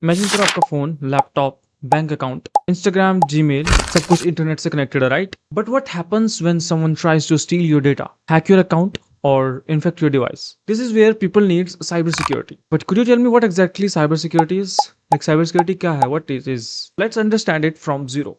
Imagine करो आपका phone, laptop, bank account, Instagram, Gmail, सब कुछ इंटरनेट से कनेक्टेड है, right? But what happens when someone tries to steal your data, hack your account or infect your device? This is where people need cybersecurity. But could you tell me what exactly cybersecurity is? Like cybersecurity क्या है? What it is? Let's understand it from zero.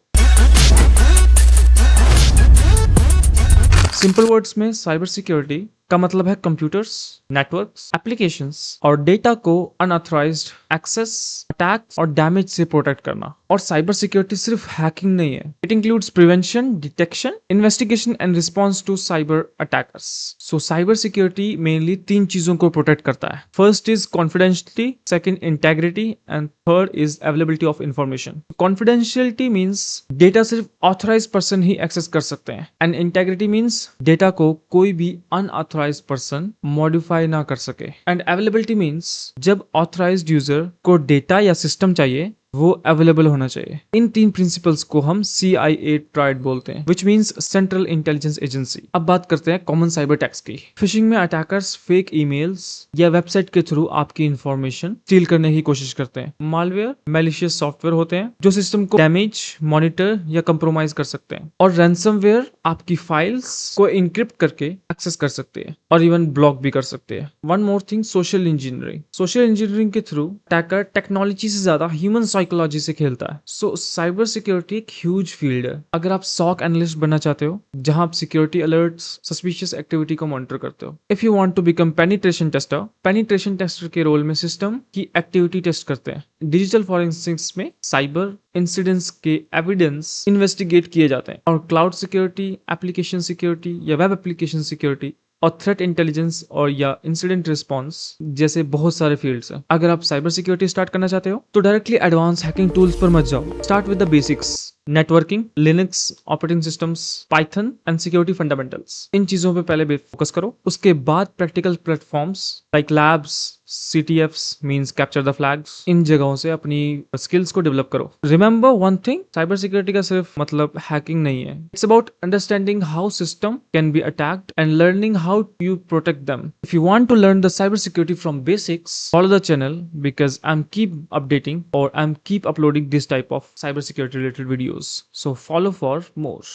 Simple words में cyber security का मतलब है computers, networks, applications और data को unauthorised access, attacks और damage से प्रोटेक्ट करना। और साइबर सिक्योरिटी सिर्फ हैकिंग नहीं है, it includes prevention, detection, investigation and response to cyber attackers. So cyber security mainly 3 चीजों को प्रोटेक्ट करता है। First is confidentiality, second integrity and third is availability of information. Confidentiality means data सिर्फ authorise person ही access कर सकते हैं, and integrity means data को कोई भी अनऑथराइज्ड पर्सन मॉडिफाई ना कर सके। एंड अवेलेबिलिटी मीन्स जब ऑथराइज्ड यूजर को डेटा या सिस्टम चाहिए वो अवेलेबल होना चाहिए। इन 3 प्रिंसिपल्स को हम CIA ट्रायड बोलते हैं, which means central intelligence agency. अब बात करते हैं कॉमन साइबर अटैक्स की। फिशिंग में अटैकर्स फेक ईमेल्स या वेबसाइट के थ्रू आपकी इंफॉर्मेशन स्टील करने की कोशिश करते हैं। मालवेयर मैलिशियस सॉफ्टवेयर होते हैं जो सिस्टम को डैमेज, मॉनिटर या कंप्रोमाइज कर सकते हैं। और रैंसमवेयर आपकी फाइल्स को इनक्रिप्ट करके एक्सेस कर सकते हैं और इवन ब्लॉक भी कर सकते हैं। One more thing, social engineering. Social engineering के थ्रू अटैकर टेक्नोलॉजी से ज्यादा ह्यूमन साइकोलॉजी से खेलता है। सो साइबर सिक्योरिटी एक ह्यूज फील्ड है। अगर आप SOC एनालिस्ट बनना चाहते हो, जहां आप सिक्योरिटी अलर्ट्स, सस्पिशियस एक्टिविटी को मॉनिटर करते हो। If you want to become penetration tester के रोल में सिस्टम की एक्टिविटी टेस्ट करते हैं। डिजिटल फॉरेंसिक्स में साइबर इंसिडेंट्स के एविडेंस इन्वेस्टिगेट किए जाते हैं। और क्लाउड सिक्योरिटी, एप्लीकेशन सिक्योरिटी या वेब एप्लीकेशन सिक्योरिटी और थ्रेट इंटेलिजेंस और या इंसिडेंट रिस्पॉन्स जैसे बहुत सारे फील्ड्स हैं। अगर आप साइबर सिक्योरिटी स्टार्ट करना चाहते हो तो डायरेक्टली एडवांस हैकिंग टूल्स पर मत जाओ। Start with the basics, networking, Linux, operating systems, Python and security fundamentals. इन चीजों पे पहले फोकस करो। उसके बाद practical platforms like labs, CTFs means capture the flags, इन जगहों से अपनी स्किल्स को डेवलप करो। Remember one thing, cyber security का सिर्फ मतलब हैकिंग नहीं है। It's about understanding how system can be attacked and learning how you protect them. If you want to learn the cybersecurity from basics, follow the channel because I'm keep updating or I'm keep uploading this type of cybersecurity related videos. So follow for more.